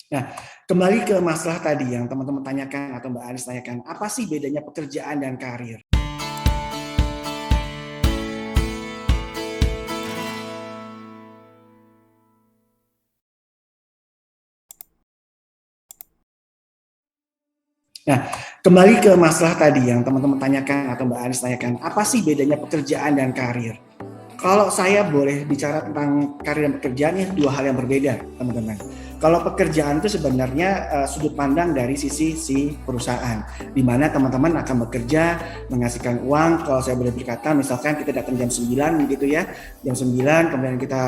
Nah, kembali ke masalah tadi yang teman-teman tanyakan atau Mbak Anis tanyakan, apa sih bedanya pekerjaan dan karir? Nah, kembali ke masalah tadi yang teman-teman tanyakan atau Mbak Anis tanyakan, apa sih bedanya pekerjaan dan karir? Kalau saya boleh bicara tentang karir dan pekerjaan, ini dua hal yang berbeda, teman-teman. Kalau pekerjaan itu sebenarnya sudut pandang dari sisi si perusahaan, di mana teman-teman akan bekerja, menghasilkan uang. Kalau saya boleh berkata, misalkan kita datang jam 9 gitu ya, jam 9, kemudian kita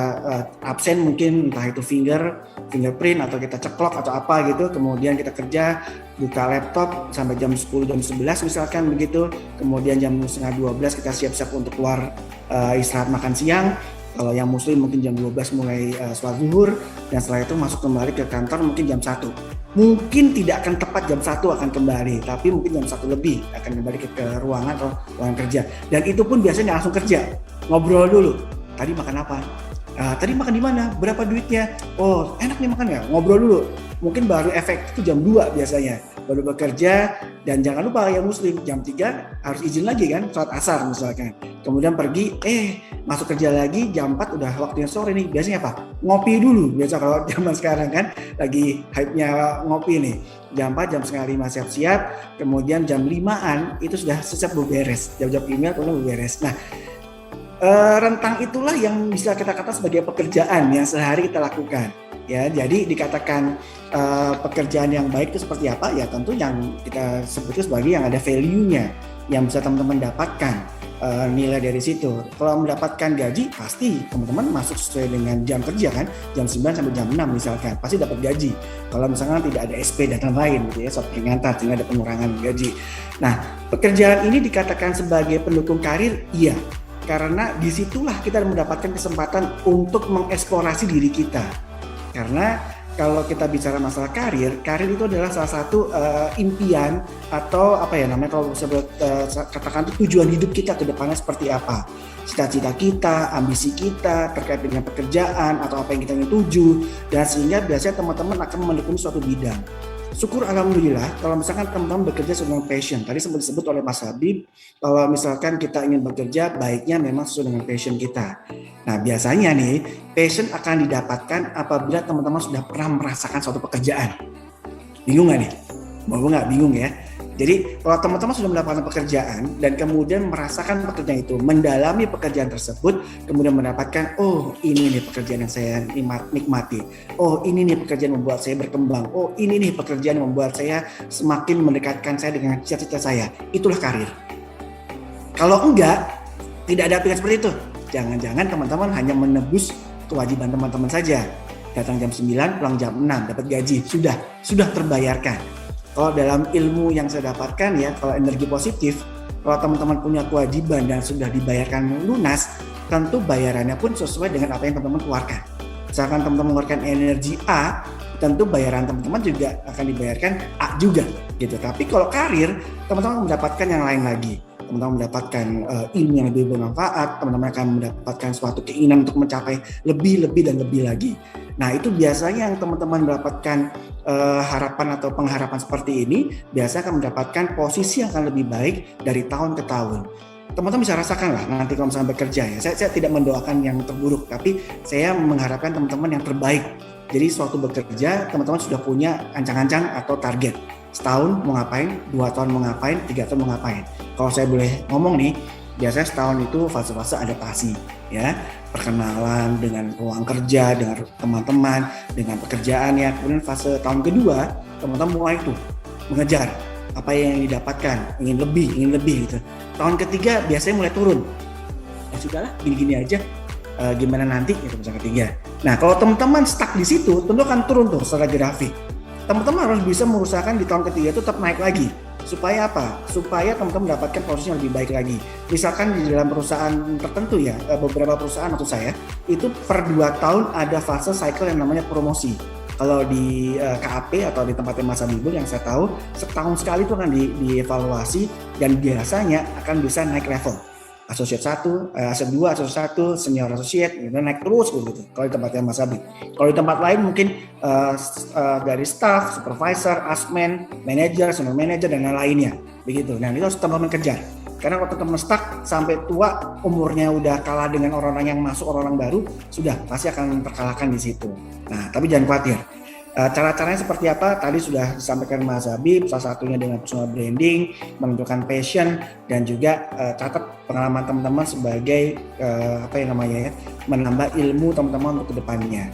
absen mungkin, entah itu fingerprint, atau kita ceklok atau apa gitu, kemudian kita kerja, buka laptop sampai jam 10, jam 11 misalkan begitu, kemudian jam setengah 12 kita siap-siap untuk keluar istirahat makan siang. Kalau yang muslim mungkin jam 12 mulai sholat zuhur, dan setelah itu masuk kembali ke kantor mungkin jam 1. Mungkin tidak akan tepat jam 1 akan kembali, tapi mungkin jam 1 lebih akan kembali ke ruangan atau ruangan kerja. Dan itu pun biasanya langsung kerja, ngobrol dulu. Tadi makan apa? Tadi makan di mana? Berapa duitnya? Oh, enak nih makan ya? Ngobrol dulu. Mungkin baru efek itu jam 2 biasanya. Baru bekerja, dan jangan lupa yang muslim jam 3 harus izin lagi kan, sholat asar misalkan. Kemudian pergi, masuk kerja lagi jam 4 udah waktunya sore nih. Biasanya apa? Ngopi dulu. Biasa kalau zaman sekarang kan lagi hype-nya ngopi nih. Jam 4, jam setengah 5 siap-siap, kemudian jam 5-an itu sudah siap beberes. Jam-jam email kemudian beberes. Nah, rentang itulah yang bisa kita kata sebagai pekerjaan yang sehari kita lakukan. Ya, jadi dikatakan pekerjaan yang baik itu seperti apa? Ya tentu yang kita sebut sebagai yang ada value-nya, yang bisa teman-teman dapatkan nilai dari situ. Kalau mendapatkan gaji, pasti teman-teman masuk sesuai dengan jam kerja kan, jam 9 sampai jam 6 misalkan, pasti dapat gaji. Kalau misalkan tidak ada SP dan lain-lain gitu ya, soal peringatan sehingga ada pengurangan gaji. Nah, pekerjaan ini dikatakan sebagai pendukung karir, iya. Karena disitulah kita mendapatkan kesempatan untuk mengeksplorasi diri kita. Karena kalau kita bicara masalah karir itu adalah salah satu impian atau apa ya namanya, kalau sebut katakan itu tujuan hidup kita ke depannya seperti apa. Cita-cita kita, ambisi kita terkait dengan pekerjaan atau apa yang kita ingin tuju, dan sehingga biasanya teman-teman akan mendukung suatu bidang. Syukur alhamdulillah kalau misalkan teman-teman bekerja sesuai dengan passion. Tadi sempat disebut oleh Mas Habib, kalau misalkan kita ingin bekerja, baiknya memang sesuai dengan passion kita. Nah, biasanya nih, passion akan didapatkan apabila teman-teman sudah pernah merasakan suatu pekerjaan. Bingung nggak nih? Mau nggak bingung ya? Jadi kalau teman-teman sudah mendapatkan pekerjaan dan kemudian merasakan pekerjaan itu, mendalami pekerjaan tersebut, kemudian mendapatkan, oh ini nih pekerjaan yang saya nikmati, oh ini nih pekerjaan yang membuat saya berkembang, oh ini nih pekerjaan yang membuat saya semakin mendekatkan saya dengan cita-cita saya, itulah karir. Kalau enggak, tidak ada pilihan seperti itu. Jangan-jangan teman-teman hanya menebus kewajiban teman-teman saja. Datang jam 9, pulang jam 6, dapat gaji, sudah terbayarkan. Kalau dalam ilmu yang saya dapatkan ya, kalau energi positif, kalau teman-teman punya kewajiban dan sudah dibayarkan lunas, tentu bayarannya pun sesuai dengan apa yang teman-teman keluarkan. Misalkan teman-teman mengeluarkan energi A, tentu bayaran teman-teman juga akan dibayarkan A juga gitu. Tapi kalau karir, teman-teman mendapatkan yang lain lagi. Teman-teman mendapatkan ilmu yang lebih bermanfaat, teman-teman akan mendapatkan suatu keinginan untuk mencapai lebih dan lebih lagi. Nah, itu biasanya yang teman-teman mendapatkan harapan atau pengharapan seperti ini, biasanya akan mendapatkan posisi yang akan lebih baik dari tahun ke tahun. Teman-teman bisa rasakan lah nanti kalau misalnya bekerja ya. Saya tidak mendoakan yang terburuk, tapi saya mengharapkan teman-teman yang terbaik. Jadi suatu bekerja, teman-teman sudah punya ancang-ancang atau target. Setahun mau ngapain, 2 tahun mau ngapain, 3 tahun mau ngapain. Kalau saya boleh ngomong nih, biasanya setahun itu fase-fase adaptasi ya, perkenalan dengan ruang kerja, dengan teman-teman, dengan pekerjaannya. Kemudian fase tahun kedua, teman-teman mulai tuh mengejar apa yang didapatkan, ingin lebih gitu. Tahun ketiga biasanya mulai turun. Ya sudahlah, gini-gini aja. Gimana nanti itu misalnya ketiga. Nah, kalau teman-teman stuck di situ, tentu akan turun tuh secara grafik. Teman-teman harus bisa mengusahakan di tahun ketiga itu tetap naik lagi. Supaya apa? Supaya teman-teman mendapatkan posisi yang lebih baik lagi. Misalkan di dalam perusahaan tertentu ya, beberapa perusahaan maksud saya, itu per 2 tahun ada fase cycle yang namanya promosi. Kalau di KAP atau di tempatnya Mas Habibur yang saya tahu, setahun sekali itu akan dievaluasi dan biasanya akan bisa naik level. associate 1, associate 2, associate 1, senior associate, gitu, naik terus begitu. Kalau di tempatnya Mas Habib. Kalau di tempat lain mungkin dari staff, supervisor, asmen, manager, senior manager dan lain-lainnya, begitu. Nah itu harus teman-teman kejar. Karena kalau teman-teman stuck sampai tua, umurnya udah kalah dengan orang-orang yang masuk, orang-orang baru, sudah pasti akan terkalahkan di situ. Nah tapi jangan khawatir. Cara-caranya seperti apa? Tadi sudah disampaikan Mas Habib, salah satunya dengan personal branding, menentukan passion, dan juga catat pengalaman teman-teman sebagai menambah ilmu teman-teman untuk kedepannya.